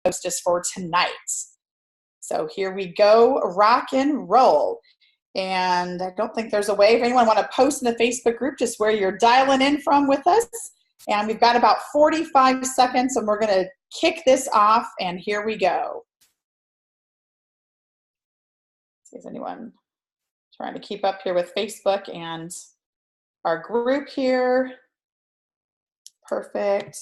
hostess for tonight. So here we go, rock and roll. And I don't think there's a way, if anyone want to post in the Facebook group just where you're dialing in from with us. And we've got about 45 seconds and we're going to kick this off, and here we go. See if anyone trying to keep up here with Facebook and our group here. Perfect.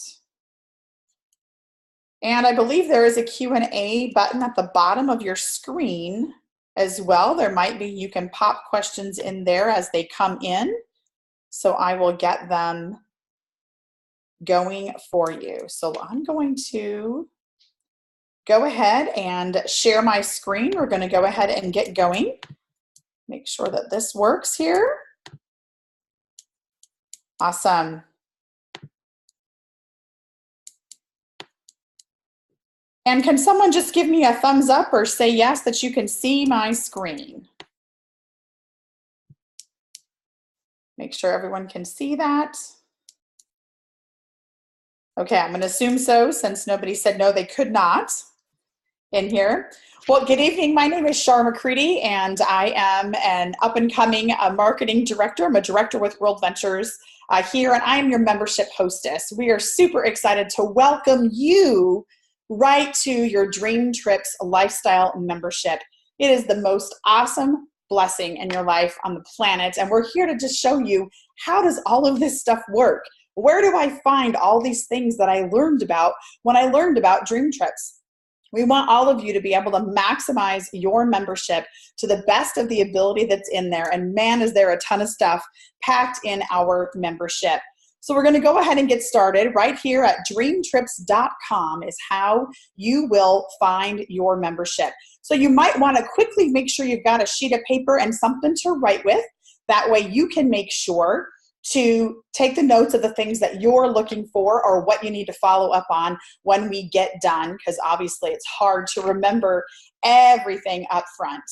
And I believe there is a Q&A button at the bottom of your screen as well. There might be, you can pop questions in there as they come in. So I will get them going for you. So I'm going to go ahead and share my screen. We're going to go ahead and get going. Make sure that this works here. Awesome. And can someone just give me a thumbs up or say yes that you can see my screen? Make sure everyone can see that. Okay, I'm going to assume so since nobody said no, they could not in here. Well, good evening. My name is Shar McCready, and I am an up-and-coming marketing director. I'm a director with World Ventures here, and I am your membership hostess. We are super excited to welcome you right to your DreamTrips lifestyle membership. It is the most awesome blessing in your life on the planet, and we're here to just show you how does all of this stuff work. Where do I find all these things that I learned about when I learned about DreamTrips? We want all of you to be able to maximize your membership to the best of the ability that's in there. And man, is there a ton of stuff packed in our membership. So we're going to go ahead and get started. Right here at DreamTrips.com is how you will find your membership. So you might want to quickly make sure you've got a sheet of paper and something to write with. That way you can make sure to take the notes of the things that you're looking for or what you need to follow up on when we get done, because obviously it's hard to remember everything up front.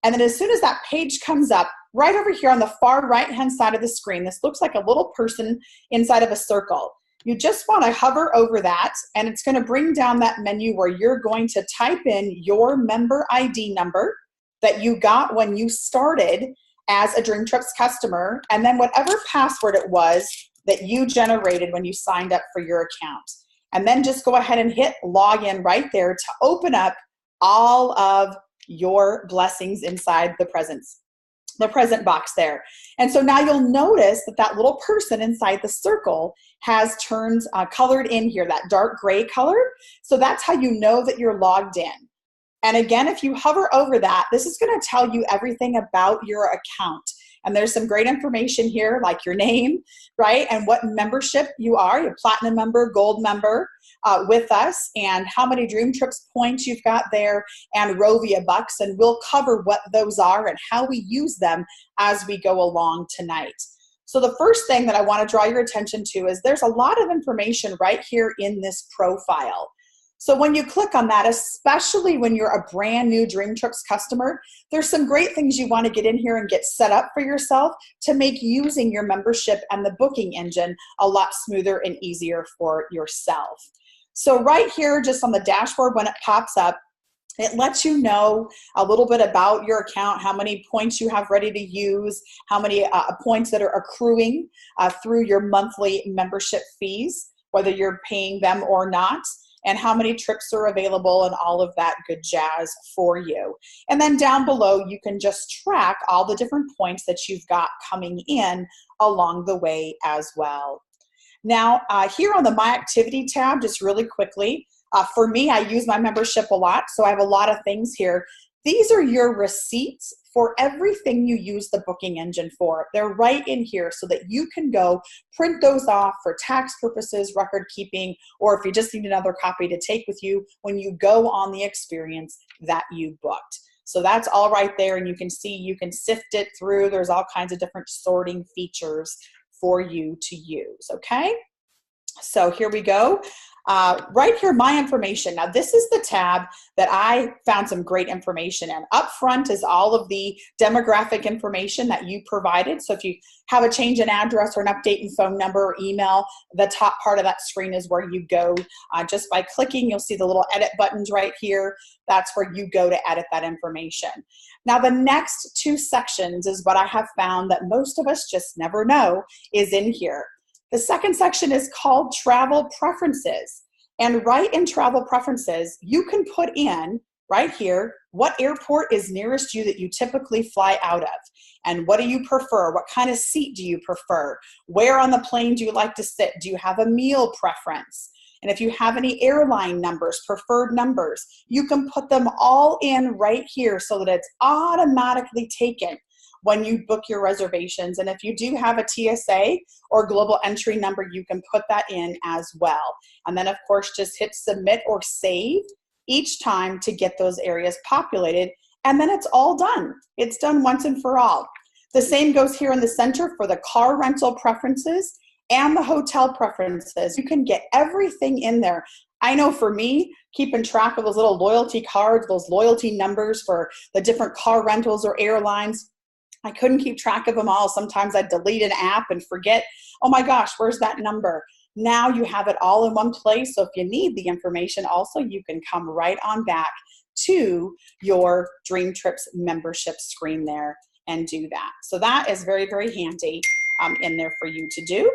And then as soon as that page comes up, right over here on the far right-hand side of the screen, this looks like a little person inside of a circle. You just want to hover over that, and it's going to bring down that menu where you're going to type in your member ID number that you got when you started as a DreamTrips customer, and then whatever password it was that you generated when you signed up for your account. And then just go ahead and hit login right there to open up all of your blessings inside the present box there. And so now you'll notice that that little person inside the circle has turned colored in here, that dark gray color. So that's how you know that you're logged in. And again, if you hover over that, this is going to tell you everything about your account. And there's some great information here, like your name, right? And what membership you are, your platinum member, gold member with us, and how many DreamTrips points you've got there, and Rovia bucks. And we'll cover what those are and how we use them as we go along tonight. So the first thing that I want to draw your attention to is there's a lot of information right here in this profile. So when you click on that, especially when you're a brand new DreamTrips customer, there's some great things you want to get in here and get set up for yourself to make using your membership and the booking engine a lot smoother and easier for yourself. So right here, just on the dashboard, when it pops up, it lets you know a little bit about your account, how many points you have ready to use, how many points that are accruing through your monthly membership fees, whether you're paying them or not, and how many trips are available and all of that good jazz for you. And then down below, you can just track all the different points that you've got coming in along the way as well. Now, here on the My Activity tab, just really quickly, for me, I use my membership a lot, so I have a lot of things here. These are your receipts for everything you use the booking engine for. They're right in here so that you can go print those off for tax purposes, record keeping, or if you just need another copy to take with you when you go on the experience that you booked. So that's all right there, and you can see, you can sift it through. There's all kinds of different sorting features for you to use, okay? So here we go. right here, my information. Now, this is the tab that I found some great information in. Up front is all of the demographic information that you provided. So if you have a change in address or an update in phone number or email, the top part of that screen is where you go. Just by clicking, you'll see the little edit buttons right here. That's where you go to edit that information. Now, the next two sections is what I have found that most of us just never know is in here. The second section is called Travel Preferences. And right in Travel Preferences, you can put in, right here, what airport is nearest you that you typically fly out of. And what do you prefer? What kind of seat do you prefer? Where on the plane do you like to sit? Do you have a meal preference? And if you have any airline numbers, preferred numbers, you can put them all in right here so that it's automatically taken when you book your reservations. And if you do have a TSA or global entry number, you can put that in as well. And then of course, just hit submit or save each time to get those areas populated. And then it's all done. It's done once and for all. The same goes here in the center for the car rental preferences and the hotel preferences. You can get everything in there. I know for me, keeping track of those little loyalty cards, those loyalty numbers for the different car rentals or airlines, I couldn't keep track of them all. Sometimes I'd delete an app and forget, oh my gosh, where's that number? Now you have it all in one place. So if you need the information also, you can come right on back to your DreamTrips membership screen there and do that. So that is very, very handy in there for you to do.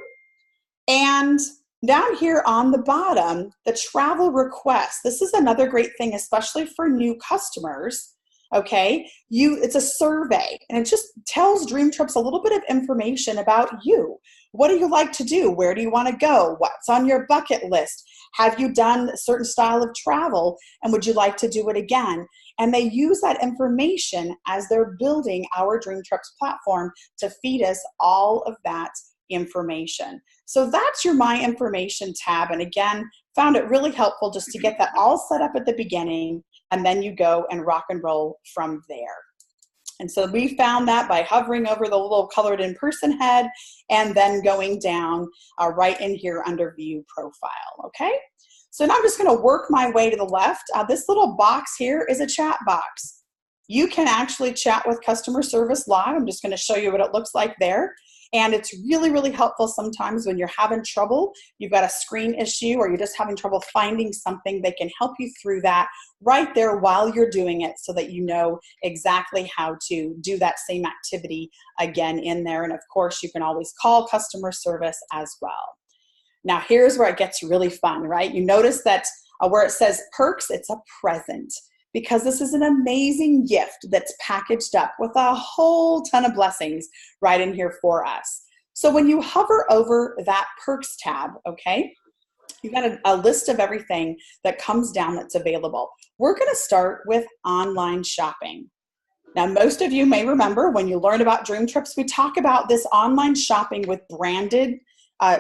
And down here on the bottom, the travel requests. This is another great thing, especially for new customers. Okay, it's a survey, and it just tells DreamTrips a little bit of information about you. What do you like to do? Where do you want to go? What's on your bucket list? Have you done a certain style of travel, and would you like to do it again? And they use that information as they're building our DreamTrips platform to feed us all of that information. So that's your My Information tab, and again, found it really helpful just to get that all set up at the beginning, and then you go and rock and roll from there. And so we found that by hovering over the little colored in-person head and then going down right in here under View Profile, okay? So now I'm just gonna work my way to the left. This little box here is a chat box. You can actually chat with customer service live. I'm just gonna show you what it looks like there. And it's really, really helpful sometimes when you're having trouble, you've got a screen issue, or you're just having trouble finding something. They can help you through that right there while you're doing it so that you know exactly how to do that same activity again in there. And of course, you can always call customer service as well. Now, here's where it gets really fun, right? You notice that where it says perks, it's a present, because this is an amazing gift that's packaged up with a whole ton of blessings right in here for us. So when you hover over that perks tab, okay, you've got a list of everything that comes down that's available. We're gonna start with online shopping. Now, most of you may remember when you learned about DreamTrips, we talk about this online shopping with branded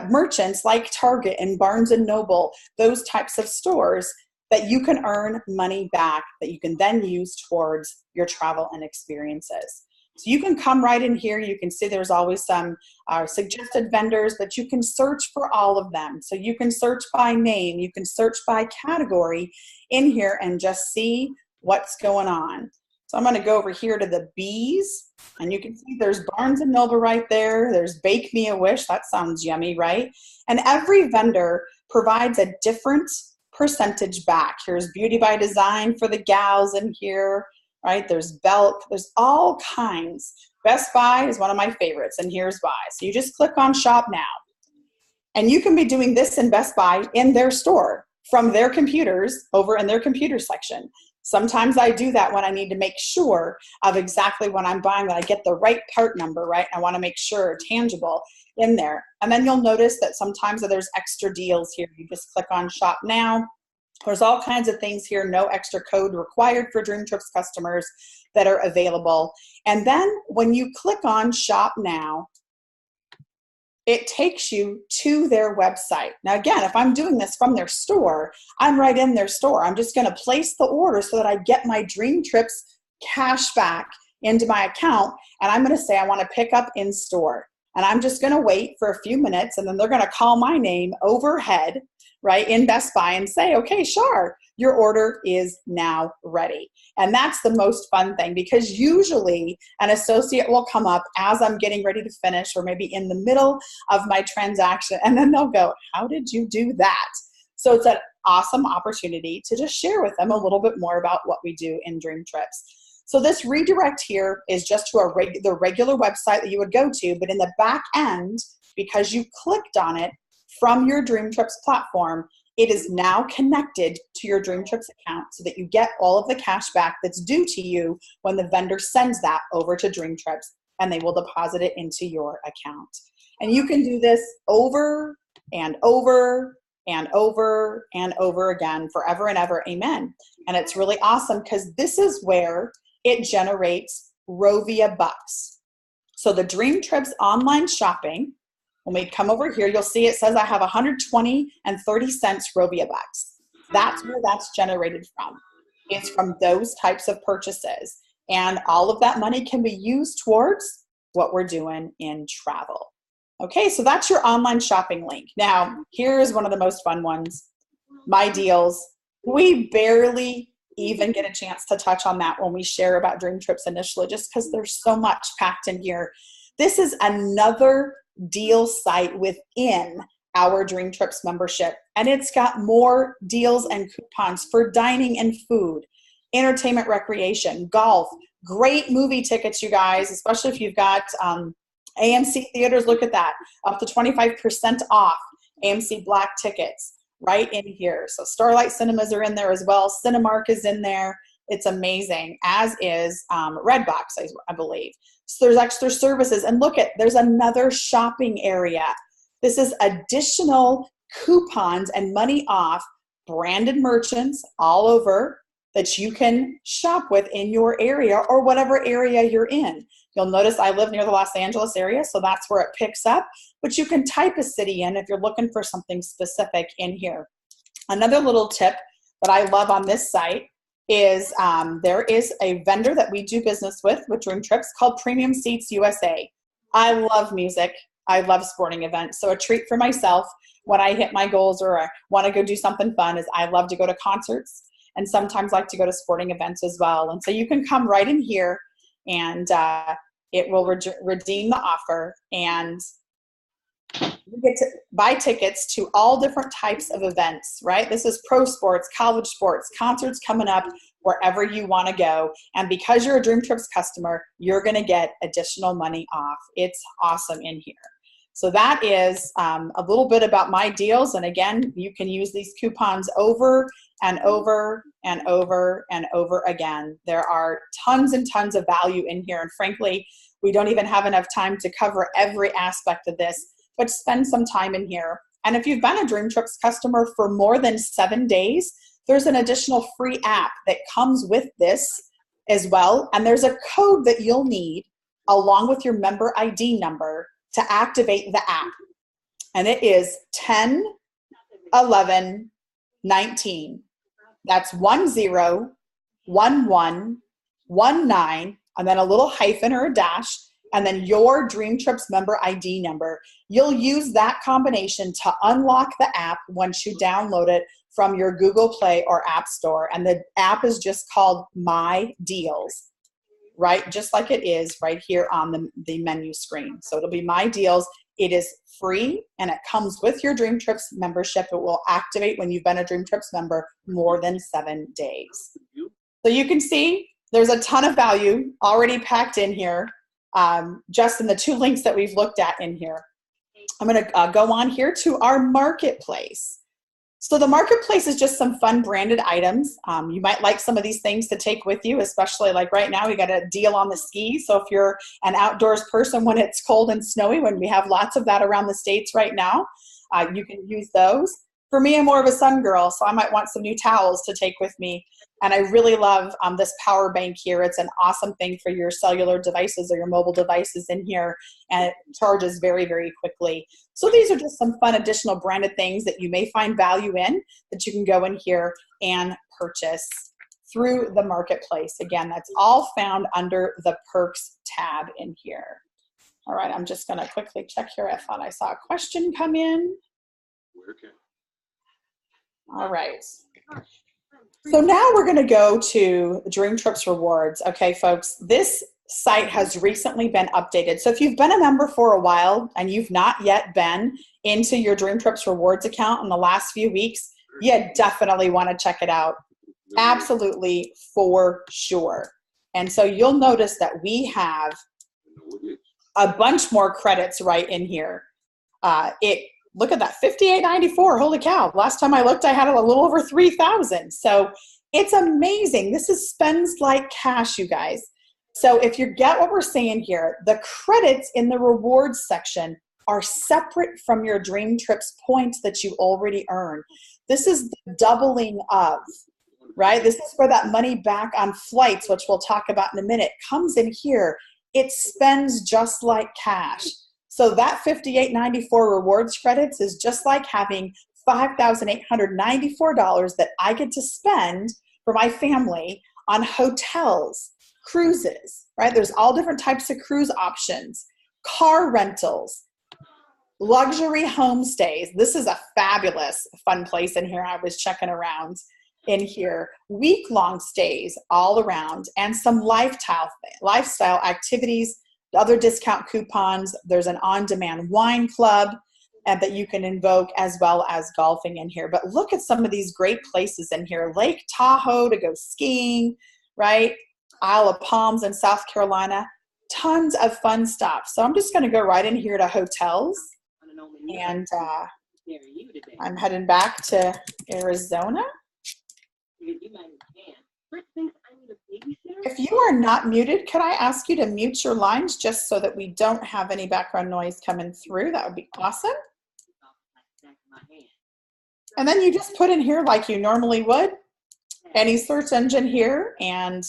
merchants like Target and Barnes & Noble, those types of stores that you can earn money back that you can then use towards your travel and experiences. So you can come right in here. You can see there's always some suggested vendors, but you can search for all of them. So you can search by name, you can search by category in here and just see what's going on. So I'm going to go over here to the B's, and you can see there's Barnes & Noble right there. There's Bake Me a Wish. That sounds yummy, right? And every vendor provides a different percentage back. Here's Beauty by Design for the gals in here, right? There's Belk. There's all kinds. Best Buy is one of my favorites, and here's why. So you just click on Shop Now, and you can be doing this in Best Buy in their store from their computers over in their computer section. Sometimes I do that when I need to make sure of exactly what I'm buying, that I get the right part number, right? I want to make sure tangible in there. And then you'll notice that sometimes there's extra deals here. You just click on Shop Now. There's all kinds of things here, no extra code required for DreamTrips customers that are available. And then when you click on Shop Now, it takes you to their website. Now again, if I'm doing this from their store, I'm right in their store. I'm just gonna place the order so that I get my DreamTrips cash back into my account, and I'm gonna say I wanna pick up in store. And I'm just gonna wait for a few minutes, and then they're gonna call my name overhead, right, in Best Buy and say, okay, sure, your order is now ready. And that's the most fun thing, because usually an associate will come up as I'm getting ready to finish, or maybe in the middle of my transaction, and then they'll go, how did you do that? So it's an awesome opportunity to just share with them a little bit more about what we do in DreamTrips. So this redirect here is just to the regular website that you would go to, but in the back end, because you clicked on it from your DreamTrips platform, it is now connected to your DreamTrips account so that you get all of the cash back that's due to you when the vendor sends that over to DreamTrips, and they will deposit it into your account. And you can do this over and over and over and over again, forever and ever, amen. And it's really awesome because this is where it generates Rovia bucks. So the DreamTrips online shopping, when we come over here, you'll see it says I have 120 and 30 cents Rovia bucks. That's where that's generated from. It's from those types of purchases. And all of that money can be used towards what we're doing in travel. Okay, so that's your online shopping link. Now, here's one of the most fun ones, My Deals. We barely even get a chance to touch on that when we share about DreamTrips initially, just because there's so much packed in here. This is another deal site within our DreamTrips membership, and it's got more deals and coupons for dining and food, entertainment, recreation, golf, great movie tickets, you guys, especially if you've got AMC theaters. Look at that, up to 25% off AMC Black tickets right in here. So Starlight Cinemas are in there as well. Cinemark is in there. It's amazing, as is Redbox, I believe. So there's extra services. And look at, there's another shopping area. This is additional coupons and money off branded merchants all over that you can shop with in your area or whatever area you're in. You'll notice I live near the Los Angeles area, so that's where it picks up. But you can type a city in if you're looking for something specific in here. Another little tip that I love on this site is there is a vendor that we do business with DreamTrips called Premium Seats USA. I love music. I love sporting events. So a treat for myself when I hit my goals or I want to go do something fun is I love to go to concerts and sometimes like to go to sporting events as well. And so you can come right in here and it will redeem the offer, and you get to buy tickets to all different types of events, right? This is pro sports, college sports, concerts coming up, wherever you want to go. And because you're a DreamTrips customer, you're going to get additional money off. It's awesome in here. So that is a little bit about My Deals. And again, you can use these coupons over and over and over and over again. There are tons and tons of value in here. And frankly, we don't even have enough time to cover every aspect of this, but spend some time in here. And if you've been a DreamTrips customer for more than 7 days, there's an additional free app that comes with this as well. And there's a code that you'll need along with your member ID number to activate the app. And it is 10, 11, 19. That's 10, 11, 19, and then a little hyphen or a dash, and then your DreamTrips member ID number. You'll use that combination to unlock the app once you download it from your Google Play or App Store. And the app is just called My Deals, right? Just like it is right here on the menu screen. So it'll be My Deals. It is free, and it comes with your DreamTrips membership. It will activate when you've been a DreamTrips member more than 7 days. So you can see there's a ton of value already packed in here, just in the 2 links that we've looked at in here. I'm going to go on here to our marketplace. So the marketplace is just some fun branded items. You might like some of these things to take with you, especially like right now, we got a deal on the skis. So if you're an outdoors person when it's cold and snowy, when we have lots of that around the States right now, you can use those. For me, I'm more of a sun girl, so I might want some new towels to take with me. And I really love this power bank here. It's an awesome thing for your cellular devices or your mobile devices in here, and it charges very, very quickly. So these are just some fun additional branded things that you may find value in that you can go in here and purchase through the marketplace. Again, that's all found under the perks tab in here. All right, I'm just going to quickly check here. I thought I saw a question come in. All right. So now we're going to go to DreamTrips rewards. Okay, folks, this site has recently been updated. So if you've been a member for a while and you've not yet been into your DreamTrips rewards account in the last few weeks, you definitely want to check it out. Absolutely, for sure. And so you'll notice that we have a bunch more credits right in here. Look at that, $58.94. Holy cow. Last time I looked, I had a little over 3,000. So it's amazing. This is spends like cash, you guys. So if you get what we're saying here, the credits in the rewards section are separate from your DreamTrips points that you already earn. This is the doubling of, right? This is where that money back on flights, which we'll talk about in a minute, comes in here. It spends just like cash. So that $58.94 rewards credits is just like having $5,894 that I get to spend for my family on hotels, cruises, right? There's all different types of cruise options, car rentals, luxury homestays. This is a fabulous, fun place in here. I was checking around in here. Week-long stays all around, and some lifestyle activities, other discount coupons. There's an on-demand wine club that you can invoke, as well as golfing in here. But look at some of these great places in here. Lake Tahoe to go skiing, right? Isle of Palms in South Carolina. Tons of fun stuff. So I'm just going to go right in here to hotels. And I'm heading back to Arizona. If you are not muted, could I ask you to mute your lines just so that we don't have any background noise coming through? That would be awesome. And then you just put in here like you normally would, any search engine here, and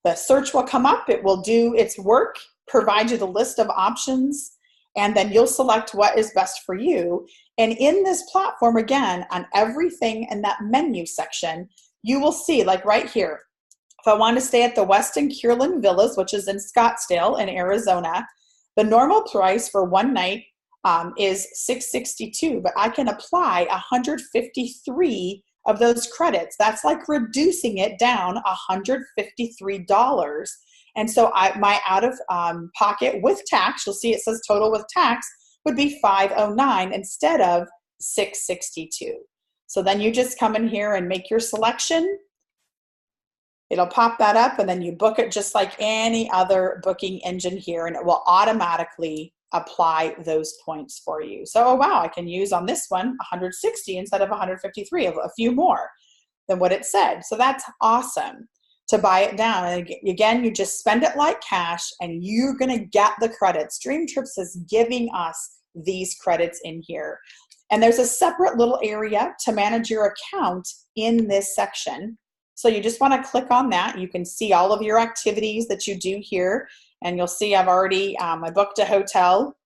the search will come up. It will do its work, provide you the list of options, and then you'll select what is best for you. And in this platform, again, on everything in that menu section, you will see, like right here, if I want to stay at the Westin Kierland Villas, which is in Scottsdale in Arizona, the normal price for one night is $662, but I can apply 153 of those credits. That's like reducing it down $153. And so my out of pocket with tax, you'll see it says total with tax, would be $509 instead of $662. So then you just come in here and make your selection. It'll pop that up, and then you book it just like any other booking engine here, and it will automatically apply those points for you. So, oh wow, I can use on this one 160 instead of 153, a few more than what it said. So that's awesome to buy it down. And again, you just spend it like cash, and you're gonna get the credits. DreamTrips is giving us these credits in here. And there's a separate little area to manage your account in this section. So you just want to click on that. You can see all of your activities that you do here, and you'll see I've already I booked a hotel,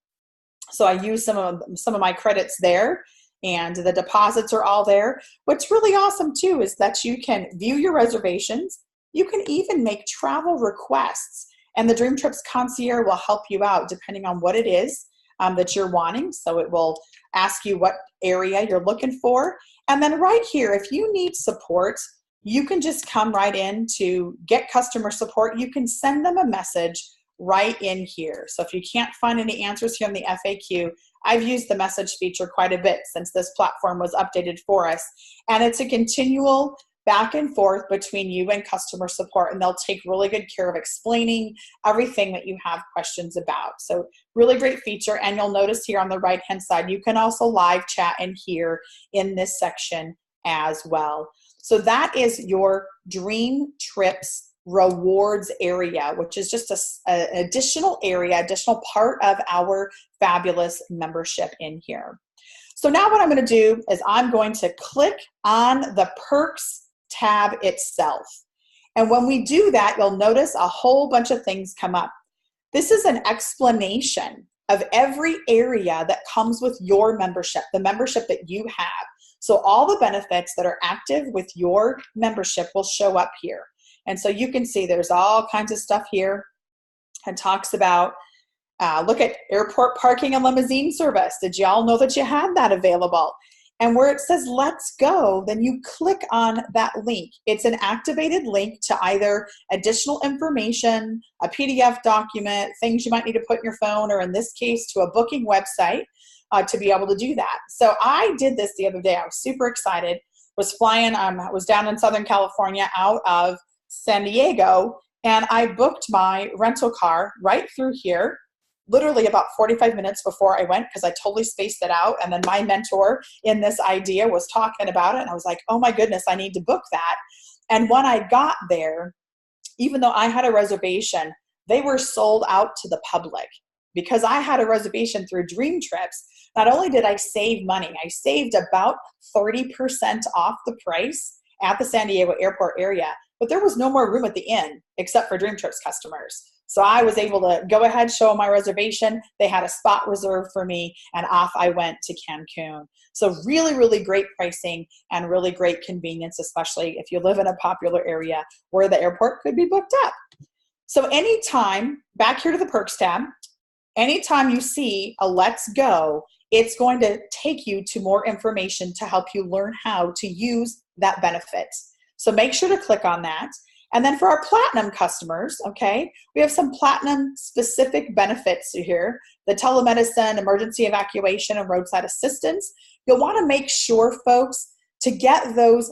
so I use some of my credits there, and the deposits are all there. What's really awesome too is that you can view your reservations. You can even make travel requests, and the DreamTrips concierge will help you out depending on what it is that you're wanting. So it will ask you what area you're looking for, and then right here, if you need support, you can just come right in to get customer support. You can send them a message right in here. So if you can't find any answers here in the FAQ, I've used the message feature quite a bit since this platform was updated for us. And it's a continual back and forth between you and customer support, and they'll take really good care of explaining everything that you have questions about. So really great feature. And you'll notice here on the right-hand side, you can also live chat in here in this section as well. So that is your DreamTrips rewards area, which is just an additional area, additional part of our fabulous membership in here. So now what I'm going to do is I'm going to click on the perks tab itself. And when we do that, you'll notice a whole bunch of things come up. This is an explanation of every area that comes with your membership, the membership that you have. So all the benefits that are active with your membership will show up here. And so you can see there's all kinds of stuff here. It talks about, look at airport parking and limousine service. Did y'all know that you had that available? And where it says let's go, then you click on that link. It's an activated link to either additional information, a PDF document, things you might need to put in your phone, or in this case, to a booking website to be able to do that. So I did this the other day. I was super excited. Was flying, was down in Southern California out of San Diego, and I booked my rental car right through here, literally about 45 minutes before I went, because I totally spaced it out. And then my mentor in this idea was talking about it, and I was like, oh my goodness, I need to book that. And when I got there, even though I had a reservation, they were sold out to the public. Because I had a reservation through DreamTrips, not only did I save money, I saved about 30% off the price at the San Diego airport area, but there was no more room at the inn except for DreamTrips customers. So I was able to go ahead, show them my reservation. They had a spot reserved for me, and off I went to Cancun. So really, really great pricing and really great convenience, especially if you live in a popular area where the airport could be booked up. So anytime, back here to the perks tab, anytime you see a let's go, it's going to take you to more information to help you learn how to use that benefit. So make sure to click on that. And then for our platinum customers, okay, we have some platinum specific benefits here. The telemedicine, emergency evacuation, and roadside assistance. You'll want to make sure, folks, to get those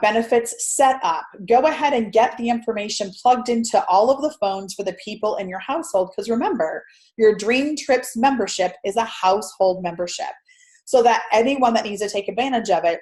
benefits set up. Go ahead and get the information plugged into all of the phones for the people in your household, because remember, your DreamTrips membership is a household membership, so that anyone that needs to take advantage of it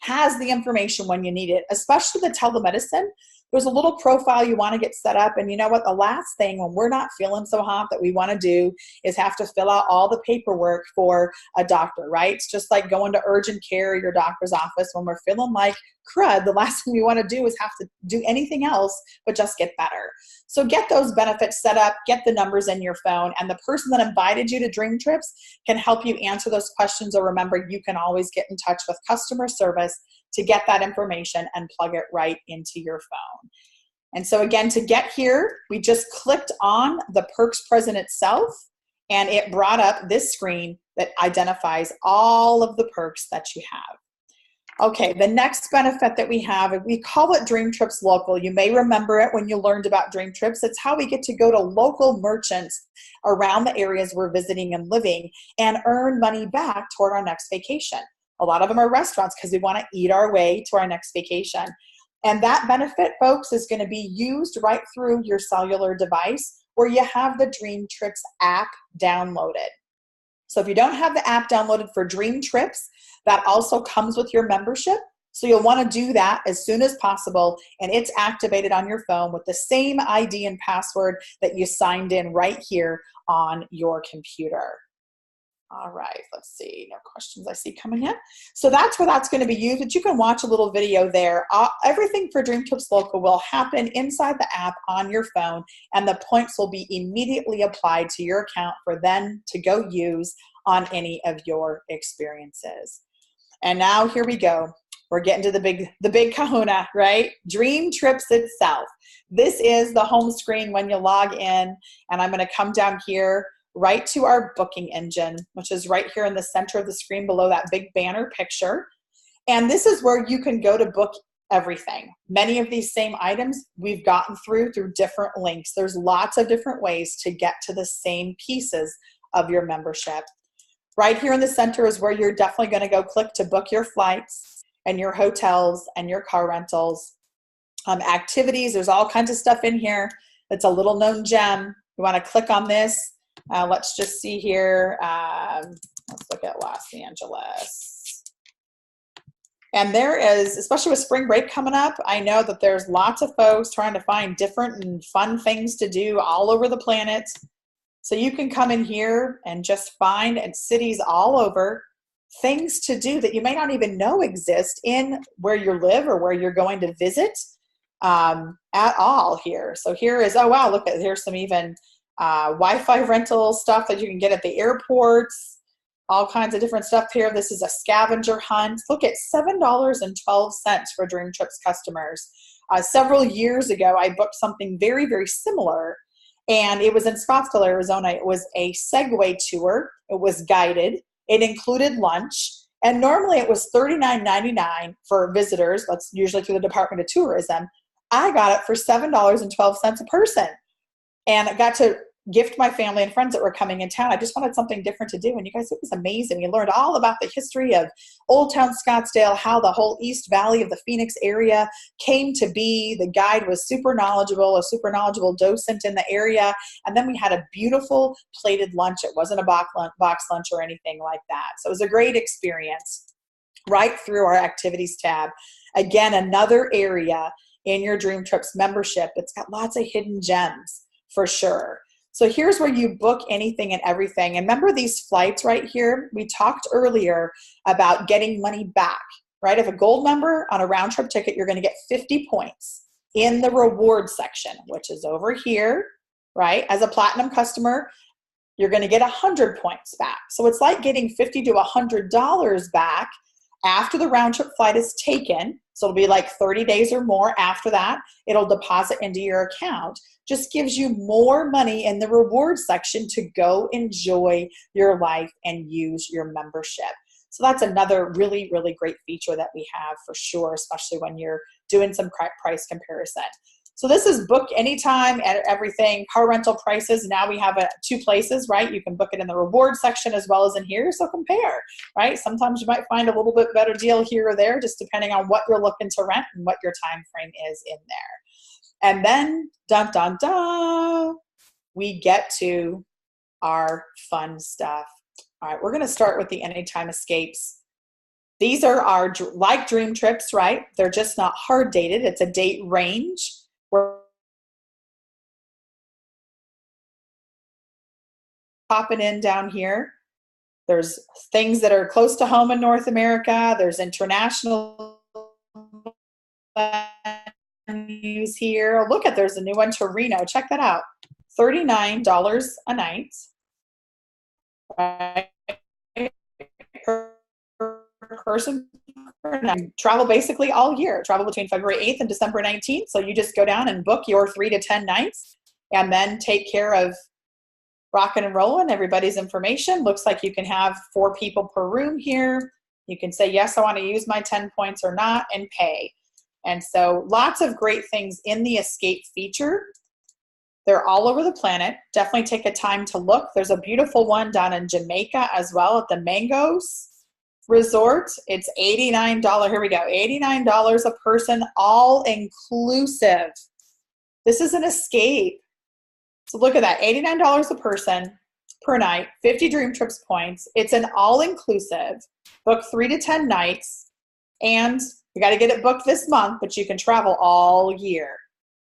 has the information when you need it, especially the telemedicine. There's a little profile you want to get set up. And you know what? The last thing when we're not feeling so hot that we want to do is have to fill out all the paperwork for a doctor, right? It's just like going to urgent care or your doctor's office. When we're feeling like crud, the last thing we want to do is have to do anything else but just get better. So get those benefits set up, get the numbers in your phone, and the person that invited you to DreamTrips can help you answer those questions. Or remember, you can always get in touch with customer service to get that information and plug it right into your phone. And so again, to get here, we just clicked on the Perks Present itself, and it brought up this screen that identifies all of the perks that you have. Okay, the next benefit that we have, we call it DreamTrips Local. You may remember it when you learned about DreamTrips. It's how we get to go to local merchants around the areas we're visiting and living and earn money back toward our next vacation. A lot of them are restaurants because we want to eat our way to our next vacation. And that benefit, folks, is going to be used right through your cellular device where you have the DreamTrips app downloaded. So if you don't have the app downloaded for DreamTrips, that also comes with your membership. So you'll want to do that as soon as possible, and it's activated on your phone with the same ID and password that you signed in right here on your computer. All right, let's see, no questions I see coming in. So that's where that's going to be used, but you can watch a little video there. Everything for DreamTrips Local will happen inside the app on your phone, and the points will be immediately applied to your account for then to go use on any of your experiences. And now here we go. We're getting to the big kahuna, right? DreamTrips itself. This is the home screen when you log in, and I'm going to come down here right to our booking engine, which is right here in the center of the screen below that big banner picture. And this is where you can go to book everything. Many of these same items we've gotten through different links. There's lots of different ways to get to the same pieces of your membership. Right here in the center is where you're definitely going to go click to book your flights and your hotels and your car rentals. Activities, there's all kinds of stuff in here. It's a little known gem. You want to click on this. Let's just see here. Let's look at Los Angeles. And there is, especially with spring break coming up, I know that there's lots of folks trying to find different and fun things to do all over the planet. So you can come in here and just find in cities all over things to do that you may not even know exist in where you live or where you're going to visit at all here. So here is, oh wow, look at, here's some even Wi-Fi rental stuff that you can get at the airports, all kinds of different stuff here. This is a scavenger hunt. Look at $7.12 for DreamTrips customers. Several years ago, I booked something very, very similar, and it was in Scottsdale, Arizona. It was a Segway tour. It was guided. It included lunch, And normally it was $39.99 for visitors. That's usually through the Department of Tourism. I got it for $7.12 a person. And I got to gift my family and friends that were coming in town. I just wanted something different to do. And you guys, it was amazing. We learned all about the history of Old Town Scottsdale, how the whole East Valley of the Phoenix area came to be. The guide was super knowledgeable, a super knowledgeable docent in the area. And then we had a beautiful plated lunch. It wasn't a box lunch or anything like that. So it was a great experience right through our activities tab. Again, another area in your DreamTrips membership. It's got lots of hidden gems for sure. So here's where you book anything and everything. And remember these flights right here? We talked earlier about getting money back, right? If a gold member on a round trip ticket, you're going to get 50 points in the reward section, which is over here, right? As a platinum customer, you're going to get 100 points back. So it's like getting $50 to $100 back after the round trip flight is taken. So it'll be like 30 days or more after that. It'll deposit into your account. Just gives you more money in the reward section to go enjoy your life and use your membership. So that's another really, really great feature that we have for sure, especially when you're doing some price comparison. So this is book anytime and everything. Car rental prices, now we have two places, right? You can book it in the reward section as well as in here, so compare, right? Sometimes you might find a little bit better deal here or there, just depending on what you're looking to rent and what your time frame is in there. And then, dun, dun, dun, we get to our fun stuff. All right, we're going to start with the Anytime Escapes. These are our, like DreamTrips, right? They're just not hard dated. It's a date range. We're popping in down here. There's things that are close to home in North America. There's international venues here. Look at, there's a new one to Reno. Check that out. $39 a night. Right? Per person. Travel basically all year. Travel between February 8th and December 19th. So you just go down and book your 3 to 10 nights and then take care of rocking and rolling everybody's information. Looks like you can have 4 people per room here. You can say, yes, I want to use my 10 points or not, and pay. And so lots of great things in the Escape feature. They're all over the planet. Definitely take a time to look. There's a beautiful one down in Jamaica as well at the Mangoes Resort. It's $89. Here we go. $89 a person, all inclusive. This is an Escape. So look at that, $89 a person per night, 50 DreamTrips points. It's an all-inclusive. Book 3 to 10 nights, and you got to get it booked this month, but you can travel all year.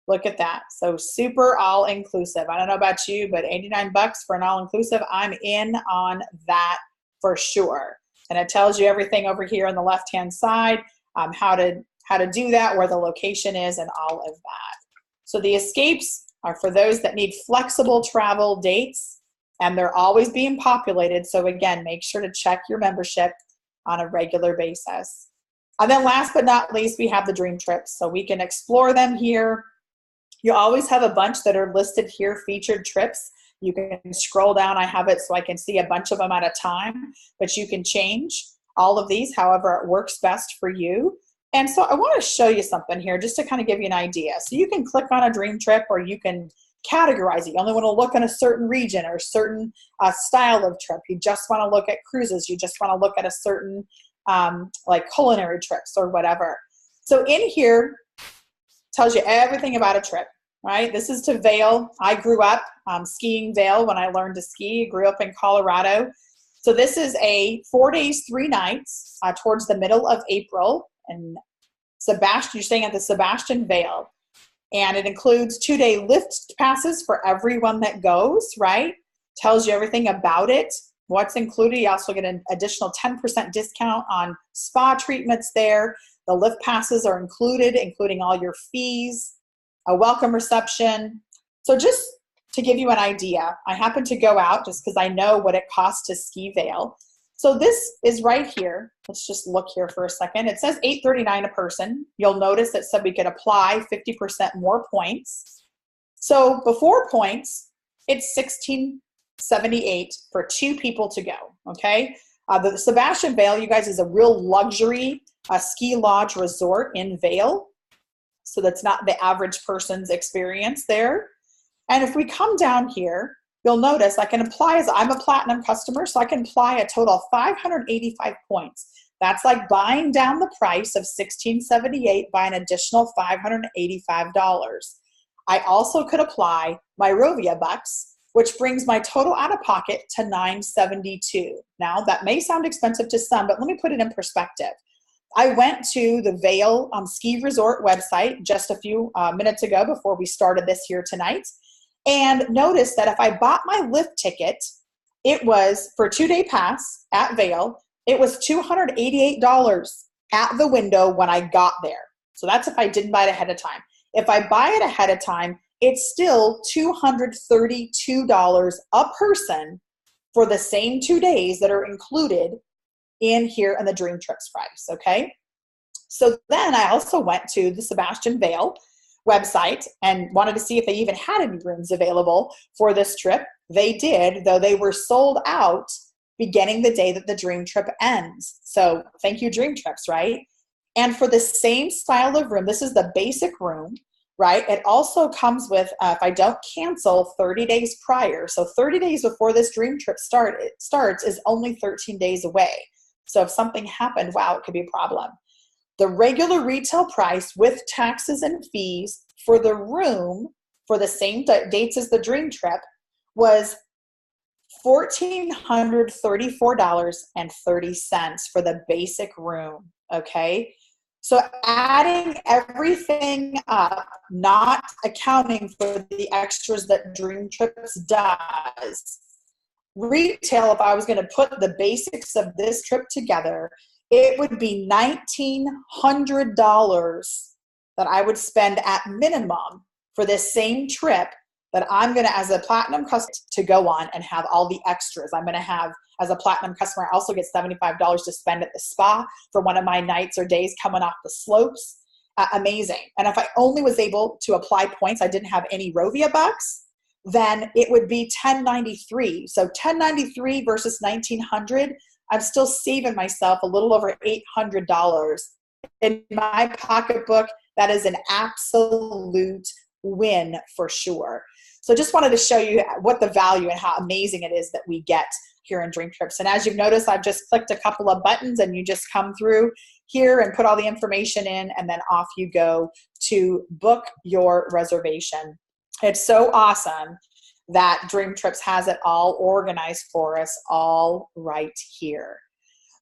Look at that. So super all-inclusive. I don't know about you, but 89 bucks for an all-inclusive, I'm in on that for sure. And it tells you everything over here on the left-hand side, how to do that, where the location is, and all of that. So the Escapes are for those that need flexible travel dates, and they're always being populated. So again, make sure to check your membership on a regular basis. And then last but not least, we have the DreamTrips. So we can explore them here. You always have a bunch that are listed here, featured trips. You can scroll down. I have it so I can see a bunch of them at a time, but you can change all of these however it works best for you. And so I want to show you something here just to kind of give you an idea. So you can click on a dream trip, or you can categorize it. You only want to look in a certain region or a certain style of trip. You just want to look at cruises. You just want to look at a certain like culinary trips or whatever. So in here tells you everything about a trip, right? This is to Vail. I grew up skiing Vail when I learned to ski. Grew up in Colorado. So this is a 4 days, 3 nights towards the middle of April. And Sebastian, you're staying at the Sebastian Vail. And it includes 2-day lift passes for everyone that goes, right? Tells you everything about it, what's included. You also get an additional 10% discount on spa treatments there. The lift passes are included, including all your fees, a welcome reception. So just to give you an idea, I happen to go out just because I know what it costs to ski Vail. So this is right here. Let's just look here for a second. It says $839 a person. You'll notice it said we could apply 50% more points. So before points, it's $1678 for 2 people to go, okay? The Sebastian Vail, you guys, is a real luxury ski lodge resort in Vail. So that's not the average person's experience there. And if we come down here, you'll notice I can apply, as I'm a platinum customer, so I can apply a total of 585 points. That's like buying down the price of $1678 by an additional $585. I also could apply my Rovia bucks, which brings my total out of pocket to $972. Now, that may sound expensive to some, but let me put it in perspective. I went to the Vail Ski Resort website just a few minutes ago before we started this here tonight, and noticed that if I bought my lift ticket, it was for a 2-day pass at Vail, it was $288 at the window when I got there. So that's if I didn't buy it ahead of time. If I buy it ahead of time, it's still $232 a person for the same 2 days that are included in here in the DreamTrips price, okay? So then I also went to the Sebastian Vail website and wanted to see if they even had any rooms available for this trip. They did, though they were sold out beginning the day that the dream trip ends. So thank you, DreamTrips, right? And for the same style of room, this is the basic room, right? It also comes with, if I don't cancel 30 days prior, so 30 days before this dream trip starts is only 13 days away. So if something happened, wow, it could be a problem. The regular retail price with taxes and fees for the room for the same dates as the dream trip was $1,434.30 for the basic room, okay? So adding everything up, not accounting for the extras that DreamTrips does, retail, if I was going to put the basics of this trip together, it would be $1,900 that I would spend at minimum for this same trip that I'm going to, as a platinum customer, to go on and have all the extras. I'm going to have, as a platinum customer, I also get $75 to spend at the spa for one of my nights or days coming off the slopes. Amazing. And if I only was able to apply points, I didn't have any Rovia bucks, then it would be $1,093. So $1,093 versus $1,900, I'm still saving myself a little over $800 in my pocketbook. That is an absolute win for sure. So just wanted to show you what the value and how amazing it is that we get here in DreamTrips. And as you've noticed, I've just clicked a couple of buttons and you just come through here and put all the information in, and then off you go to book your reservation. It's so awesome that DreamTrips has it all organized for us all right here.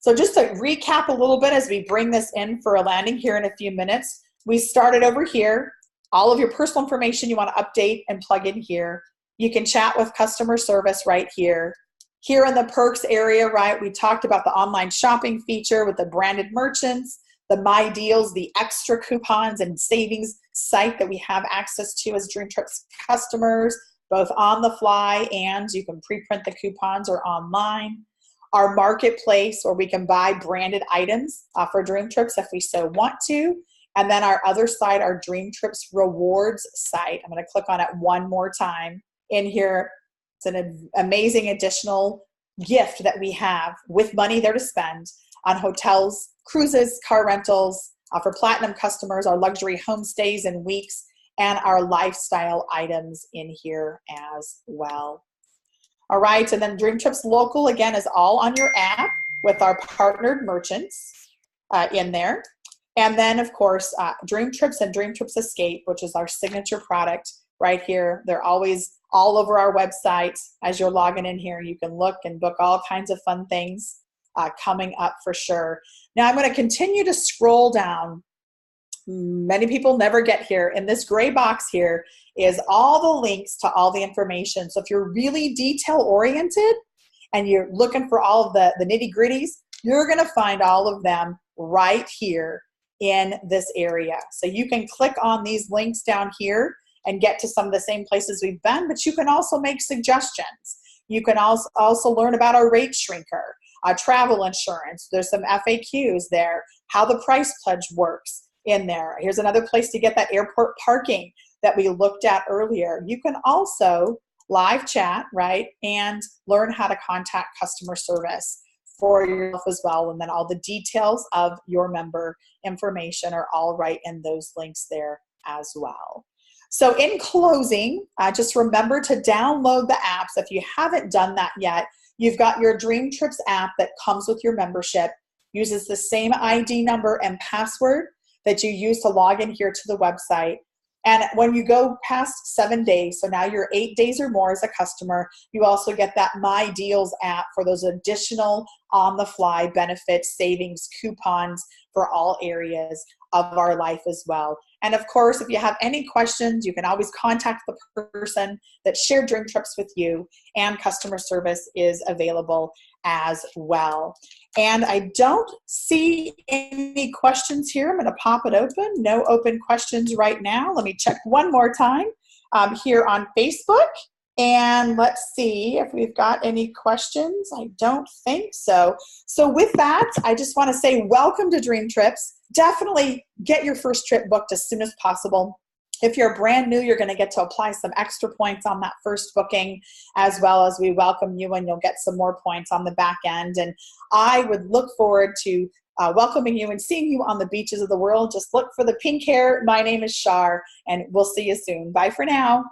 So just to recap a little bit as we bring this in for a landing here in a few minutes, we started over here. All of your personal information you want to update and plug in here. You can chat with customer service right here. Here in the perks area, right, we talked about the online shopping feature with the branded merchants, the My Deals, the extra coupons and savings site that we have access to as DreamTrips customers, both on the fly and you can pre-print the coupons or online. Our marketplace where we can buy branded items for DreamTrips if we so want to. And then our other side, our DreamTrips rewards site. I'm going to click on it one more time. In here, it's an amazing additional gift that we have with money there to spend on hotels, cruises, car rentals, for platinum customers, our luxury homestays and weeks, and our lifestyle items in here as well. All right, and then DreamTrips Local, again, is all on your app with our partnered merchants in there. And then, of course, DreamTrips and DreamTrips Escape, which is our signature product right here. They're always all over our website. As you're logging in here, you can look and book all kinds of fun things coming up for sure. Now, I'm going to continue to scroll down. Many people never get here. In this gray box here is all the links to all the information. So if you're really detail-oriented and you're looking for all of the nitty-gritties, you're going to find all of them right here in this area. So you can click on these links down here and get to some of the same places we've been, but you can also make suggestions. You can also learn about our rate shrinker, travel insurance. There's some FAQs there, how the price pledge works in there. Here's another place to get that airport parking that we looked at earlier. You can also live chat, right, and learn how to contact customer service for yourself as well. And then all the details of your member information are all right in those links there as well. So in closing, just remember to download the apps. If you haven't done that yet, you've got your DreamTrips app that comes with your membership, uses the same ID number and password that you use to log in here to the website. And when you go past 7 days, so now you're 8 days or more as a customer, you also get that My Deals app for those additional on-the-fly benefits, savings, coupons for all areas of our life as well. And of course, if you have any questions, you can always contact the person that shared DreamTrips with you, and customer service is available as well. And I don't see any questions here. I'm going to pop it open. No open questions right now. Let me check one more time here on Facebook. And let's see if we've got any questions. I don't think so. So with that, I just want to say welcome to DreamTrips. Definitely get your first trip booked as soon as possible. If you're brand new, you're going to get to apply some extra points on that first booking, as well as we welcome you, and you'll get some more points on the back end. And I would look forward to welcoming you and seeing you on the beaches of the world. Just look for the pink hair. My name is Shar, and we'll see you soon. Bye for now.